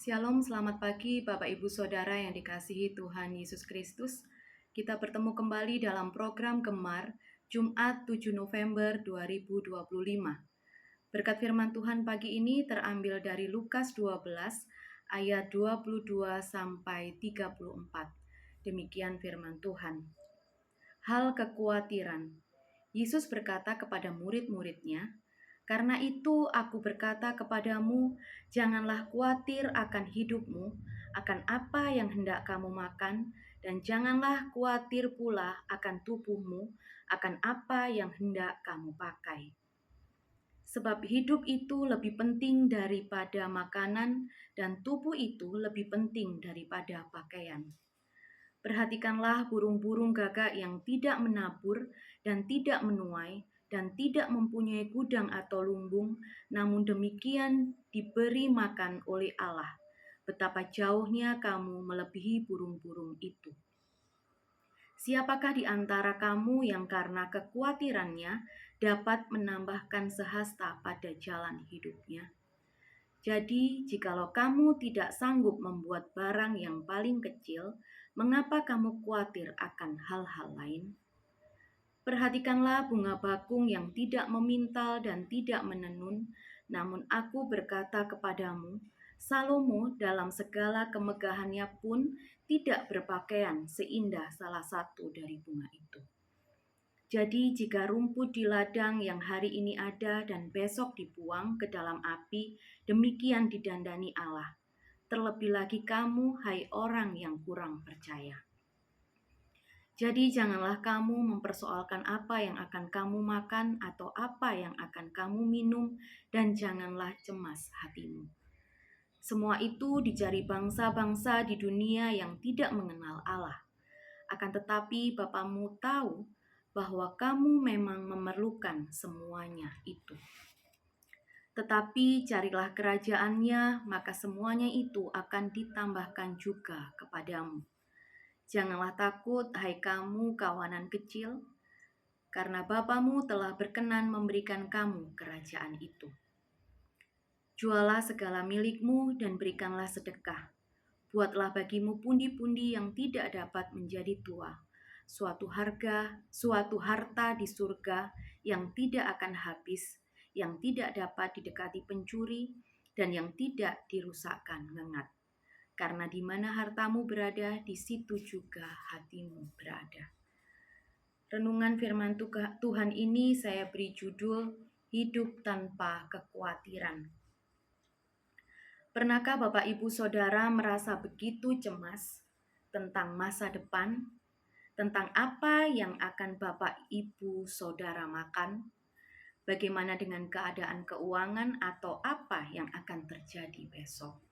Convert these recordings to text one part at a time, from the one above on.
Shalom, selamat pagi Bapak Ibu Saudara yang dikasihi Tuhan Yesus Kristus. Kita bertemu kembali dalam program Gemar Jumat 7 November 2025. Berkat firman Tuhan pagi ini terambil dari Lukas 12 ayat 22 sampai 34. Demikian firman Tuhan. Hal kekhawatiran. Yesus berkata kepada murid-muridnya, "Karena itu aku berkata kepadamu, janganlah khawatir akan hidupmu, akan apa yang hendak kamu makan, dan janganlah khawatir pula akan tubuhmu, akan apa yang hendak kamu pakai. Sebab hidup itu lebih penting daripada makanan, dan tubuh itu lebih penting daripada pakaian. Perhatikanlah burung-burung gagak yang tidak menabur dan tidak menuai dan tidak mempunyai gudang atau lumbung, namun demikian diberi makan oleh Allah. Betapa jauhnya kamu melebihi burung-burung itu. Siapakah di antara kamu yang karena kekhawatirannya dapat menambahkan sehasta pada jalan hidupnya? Jadi, jikalau kamu tidak sanggup membuat barang yang paling kecil, mengapa kamu khawatir akan hal-hal lain? Perhatikanlah bunga bakung yang tidak memintal dan tidak menenun, namun aku berkata kepadamu, Salomo dalam segala kemegahannya pun tidak berpakaian seindah salah satu dari bunga itu. Jadi jika rumput di ladang yang hari ini ada dan besok dibuang ke dalam api, demikian didandani Allah. Terlebih lagi kamu, hai orang yang kurang percaya. Jadi janganlah kamu mempersoalkan apa yang akan kamu makan atau apa yang akan kamu minum, dan janganlah cemas hatimu. Semua itu dicari bangsa-bangsa di dunia yang tidak mengenal Allah. Akan tetapi Bapamu tahu bahwa kamu memang memerlukan semuanya itu. Tetapi carilah kerajaannya, maka semuanya itu akan ditambahkan juga kepadamu. Janganlah takut, hai kamu kawanan kecil, karena Bapamu telah berkenan memberikan kamu kerajaan itu. Jualah segala milikmu dan berikanlah sedekah. Buatlah bagimu pundi-pundi yang tidak dapat menjadi tua, suatu harta di surga yang tidak akan habis, yang tidak dapat didekati pencuri, dan yang tidak dirusakkan ngengat. Karena di mana hartamu berada, di situ juga hatimu berada." Renungan firman Tuhan ini saya beri judul Hidup Tanpa Kekhawatiran. Pernahkah Bapak Ibu Saudara merasa begitu cemas tentang masa depan, tentang apa yang akan Bapak Ibu Saudara makan, bagaimana dengan keadaan keuangan atau apa yang akan terjadi besok?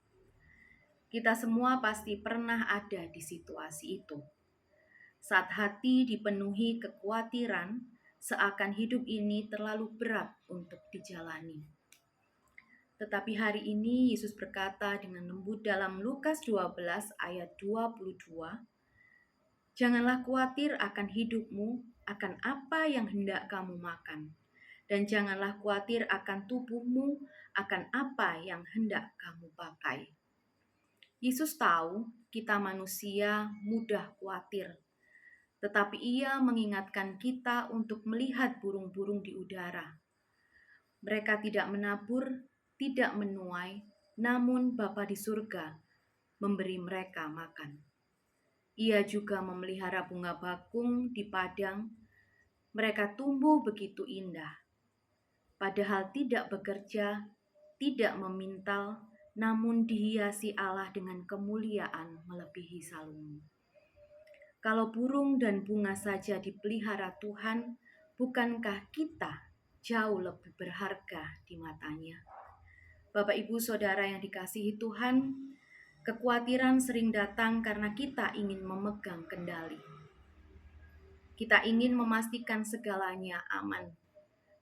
Kita semua pasti pernah ada di situasi itu. Saat hati dipenuhi kekhawatiran, seakan hidup ini terlalu berat untuk dijalani. Tetapi hari ini Yesus berkata dengan lembut dalam Lukas 12 ayat 22, "Janganlah khawatir akan hidupmu, akan apa yang hendak kamu makan. Dan janganlah khawatir akan tubuhmu, akan apa yang hendak kamu pakai." Yesus tahu kita manusia mudah khawatir, tetapi Ia mengingatkan kita untuk melihat burung-burung di udara. Mereka tidak menabur, tidak menuai, namun Bapa di surga memberi mereka makan. Ia juga memelihara bunga bakung di padang. Mereka tumbuh begitu indah, padahal tidak bekerja, tidak memintal, namun dihiasi Allah dengan kemuliaan melebihi Salomo. Kalau burung dan bunga saja dipelihara Tuhan, bukankah kita jauh lebih berharga di matanya? Bapak Ibu Saudara yang dikasihi Tuhan, kekhawatiran sering datang karena kita ingin memegang kendali. Kita ingin memastikan segalanya aman.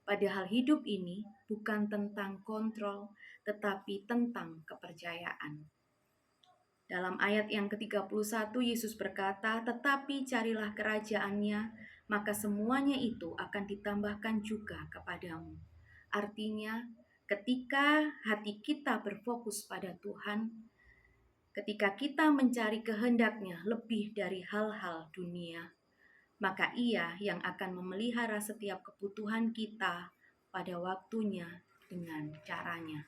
Padahal hidup ini bukan tentang kontrol, tetapi tentang kepercayaan. Dalam ayat yang ke-31 Yesus berkata, "Tetapi carilah kerajaannya, maka semuanya itu akan ditambahkan juga kepadamu." Artinya, ketika hati kita berfokus pada Tuhan, Ketika kita mencari kehendak-Nya lebih dari hal-hal dunia, maka Ia yang akan memelihara setiap kebutuhan kita pada waktunya dengan caranya.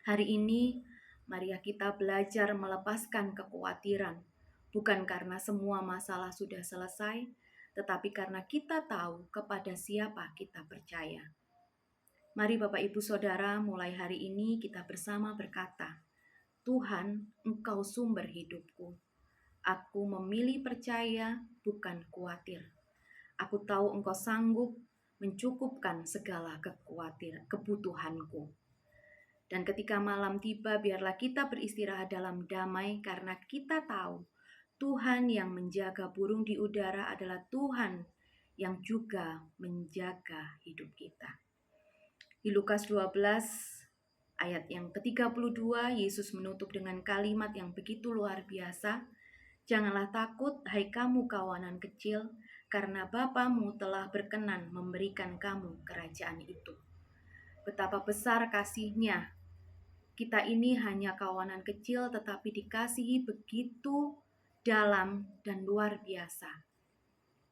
Hari ini, marilah kita belajar melepaskan kekhawatiran, bukan karena semua masalah sudah selesai, tetapi karena kita tahu kepada siapa kita percaya. Mari Bapak Ibu Saudara, mulai hari ini kita bersama berkata, Tuhan, Engkau sumber hidupku. Aku memilih percaya, bukan khawatir. Aku tahu Engkau sanggup mencukupkan segala kebutuhanku. Dan ketika malam tiba, biarlah kita beristirahat dalam damai karena kita tahu Tuhan yang menjaga burung di udara adalah Tuhan yang juga menjaga hidup kita. Di Lukas 12 ayat yang ke-32, Yesus menutup dengan kalimat yang begitu luar biasa. Janganlah takut, hai kamu kawanan kecil, karena Bapamu telah berkenan memberikan kamu kerajaan itu. Betapa besar kasih-Nya. Kita ini hanya kawanan kecil, tetapi dikasihi begitu dalam dan luar biasa.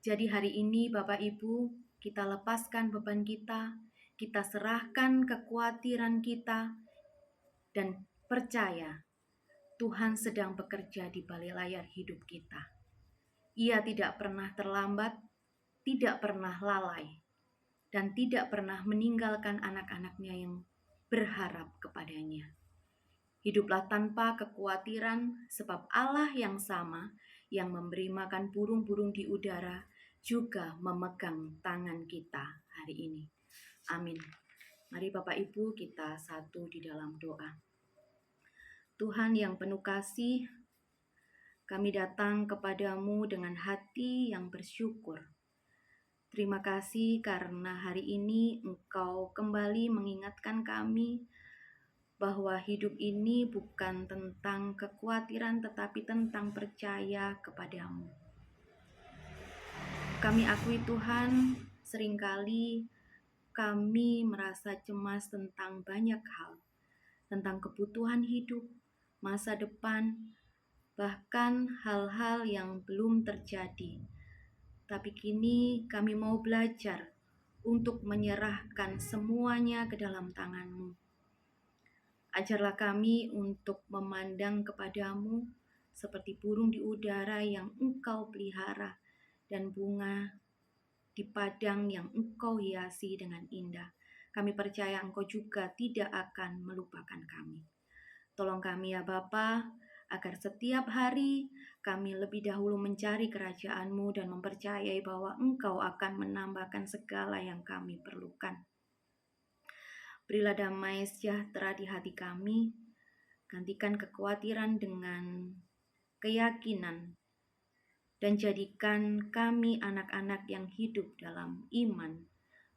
Jadi hari ini Bapak Ibu, kita lepaskan beban kita serahkan kekhawatiran kita, dan percaya Tuhan sedang bekerja di balik layar hidup kita. Ia tidak pernah terlambat, tidak pernah lalai, dan tidak pernah meninggalkan anak-anak-Nya yang berharap kepadanya. Hiduplah tanpa kekhawatiran, sebab Allah yang sama yang memberi makan burung-burung di udara juga memegang tangan kita hari ini. Amin. Mari Bapak Ibu kita satu di dalam doa. Tuhan yang penuh kasih, kami datang kepadamu dengan hati yang bersyukur. Terima kasih karena hari ini Engkau kembali mengingatkan kami bahwa hidup ini bukan tentang kekhawatiran tetapi tentang percaya kepadamu. Kami akui Tuhan, seringkali kami merasa cemas tentang banyak hal, tentang kebutuhan hidup, masa depan, bahkan hal-hal yang belum terjadi. Tapi kini kami mau belajar untuk menyerahkan semuanya ke dalam tangan-Mu. Ajarlah kami untuk memandang kepadamu seperti burung di udara yang Engkau pelihara dan bunga di padang yang Engkau hiasi dengan indah. Kami percaya Engkau juga tidak akan melupakan kami. Tolong kami ya Bapa, agar setiap hari kami lebih dahulu mencari kerajaan-Mu dan mempercayai bahwa Engkau akan menambahkan segala yang kami perlukan. Berilah damai sejahtera di hati kami, gantikan kekhawatiran dengan keyakinan, dan jadikan kami anak-anak yang hidup dalam iman,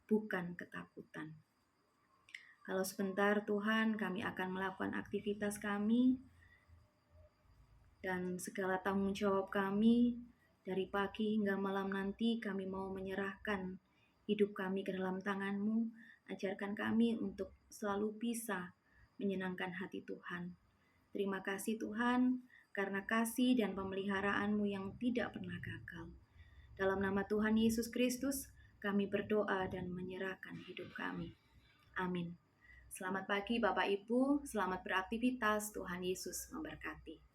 bukan ketakutan. Kalau sebentar Tuhan, kami akan melakukan aktivitas kami, dan segala tanggung jawab kami, dari pagi hingga malam nanti kami mau menyerahkan hidup kami ke dalam tangan-Mu. Ajarkan kami untuk selalu bisa menyenangkan hati Tuhan. Terima kasih Tuhan, karena kasih dan pemeliharaan-Mu yang tidak pernah gagal. Dalam nama Tuhan Yesus Kristus, kami berdoa dan menyerahkan hidup kami. Amin. Selamat pagi Bapak Ibu, selamat beraktivitas, Tuhan Yesus memberkati.